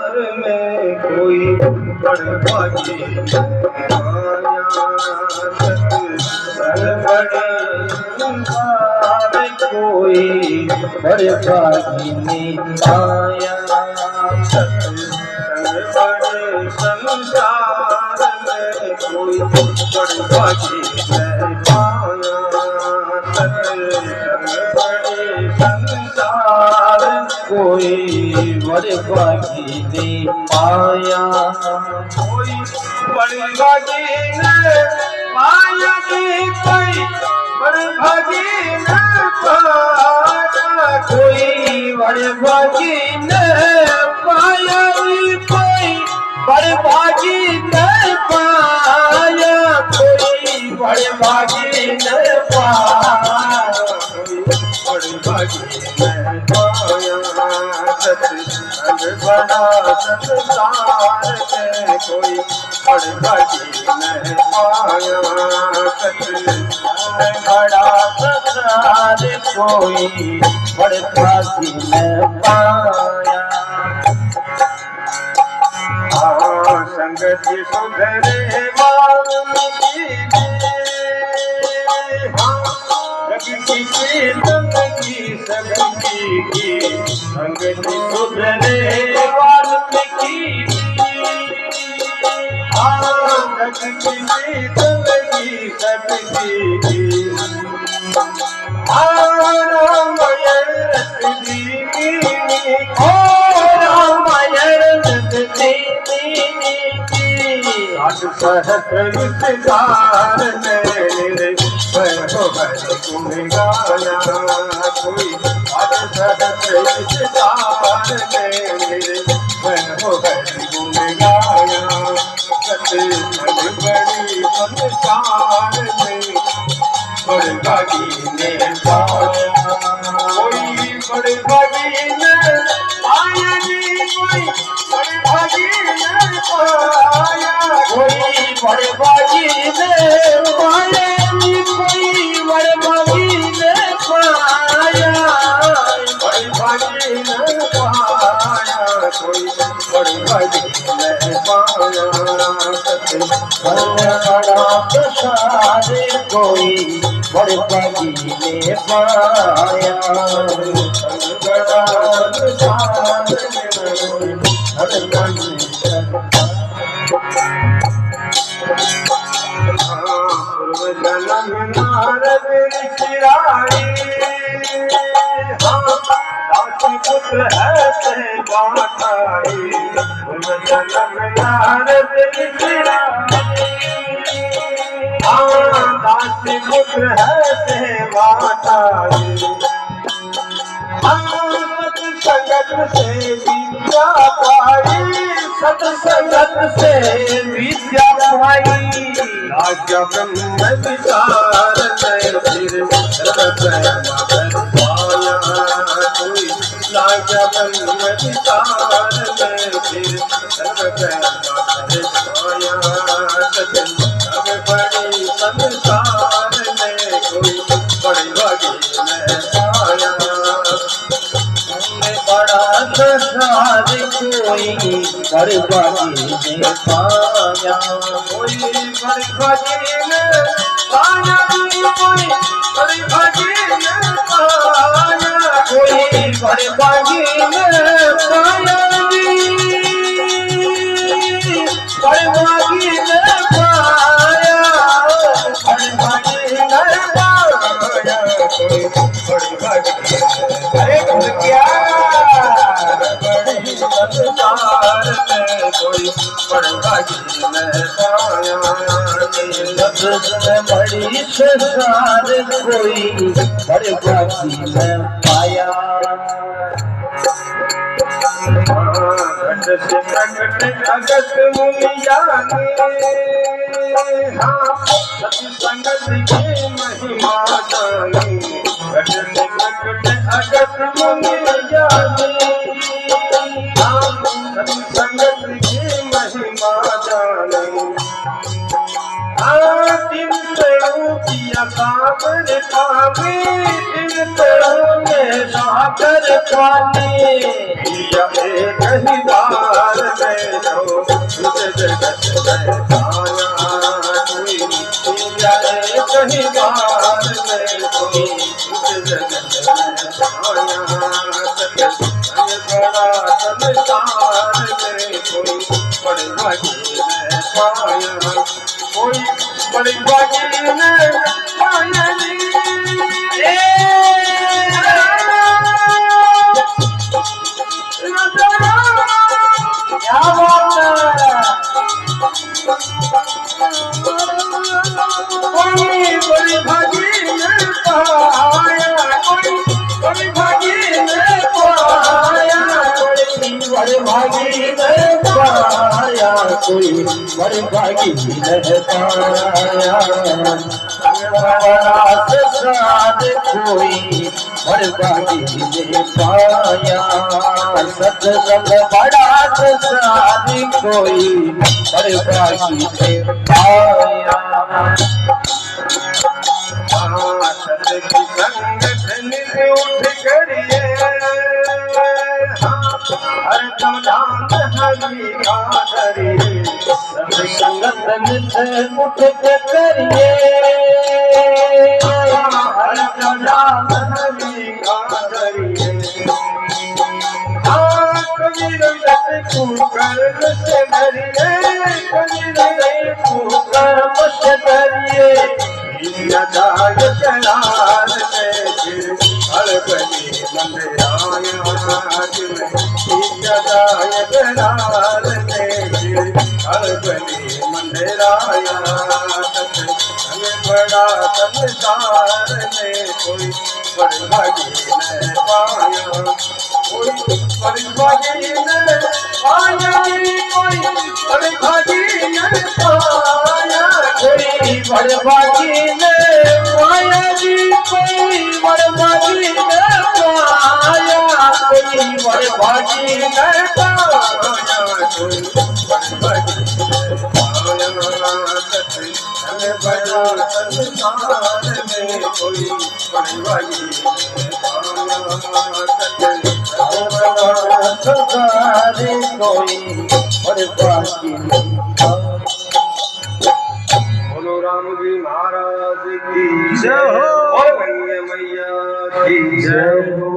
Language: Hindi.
में कोई बड़भागी आया सत्संग बड़े कोई बड़भागी में आया सत्संग बड़े संसार में कोई बड़भागी नहीं पाया सत्संग बड़े संसार कोई बड़भागी ने पाया कोई बड़भागी ने पाया कोई बड़भागी ने पाया कोई बड़भागी ने पाया कोई बड़भागी ने पाया कोई बड़भागी ने पाया बड़भागी ने पाया सत्संग बड़ा संसार में कोई बड़भागी नहीं पाया सत्संग बड़ा संसार कोई बड़भागी नहीं पाया संगति सुधरे वाल्मीकि की संगति सबकी की संगति सुधरे वाल्मीकि संगति संगति सबकी की रामायण रत दीनी रामायण रत दीनी आज सहस्र विचार मेरे भरो हरि गुण गाया कोई आज सहस्र विचार मेरे भरो हरि गुण गाया सत्संग बड़ी संसार में बड़भागी ने पाया कोई बड़भागी ने पाया कोई बड़भागी ने पाया कोई बड़भागी ने पाया कोई बड़भागी ने पाया बड़भागी ने पाया कोई बड़भागी ने पाया बड़ा प्रसाद कोई बड़भागी ने पाया बड़ा प्रसाद जन्म नारद ऋषिराई दासी पुत्र है से बाठाई जन्म नारद ऋषिराई दासी पुत्र है से बाठाई सत्संगत से विद्या पाई सत्संगत से विद्या पाई राजा ब्रह्म विचार फिर पाया कोई राजा ब्रह्म विचार फिर पाया बड़ी संसार में कोई बड़भागी नहीं पाया बड़ा प्रसाद कोई बड़भागी ने पाया कोई बड़भागी ने पाया कोई बड़भागी ने पाया कोई बड़भागी ने पाया बड़भागी ने पाया बड़भागी ने पाया कोई बड़भागी अरे क्या बड़ी संसार में कोई बड़भागी नहीं पाया बड़ी संसार कोई बड़भागी नहीं पाया घट से प्रकट अगत मुनि जाने सत्संगत की महिमा जाने घट से प्रकट अगत मुनि जाने सत्संगत की महिमा जाने दिन किया सागर खावे दिन में सागर पानी नहीं बार जगत में पाया कोई जाए कहीं बाहर में कोई जगत में पाया बड़ा संसार में कोई बड़े भागी में पाया कोई बड़े भागी में पाया क्या बात है कोई बड़ी भागी में पाया कोई बड़ी भागी में पाया कोई बड़ी भागी में पाया कोई बड़ी भागी में पाया बड़ा प्रसाद कोई बड़ी भागी में पाया सत्संग बड़ा प्रसाद कोई बड़ी भागी में पाया सत्संग संगठन में उठ करिए हर दम दान हरि का करिए संगठन से उठ के करिए हर दम दान हरि का करिए कबीर कर्म से भरिए कबीर कर्म से भरिए जाय चलार में फिर हड़बड़ी मंदिराय आज में जाय चलार में फिर हड़बड़ी मंदिराय बड़ा संसार में कोई बड़ी भागी में पाया कोई बड़ी भागी में पाया कोई बड़ी भागी में पाया कोई बड़ी भागी में पाया जी कोई बड़ी भागी में पाया कोई बड़ी भागी में पाया कोई बड़ी भागी में पाया बड़ा संसार में कोई बड़ी भागी में पाया संसार कोई बड़ी भागी में बोलो राम जी महाराज की जय हो और मैया की जय हो।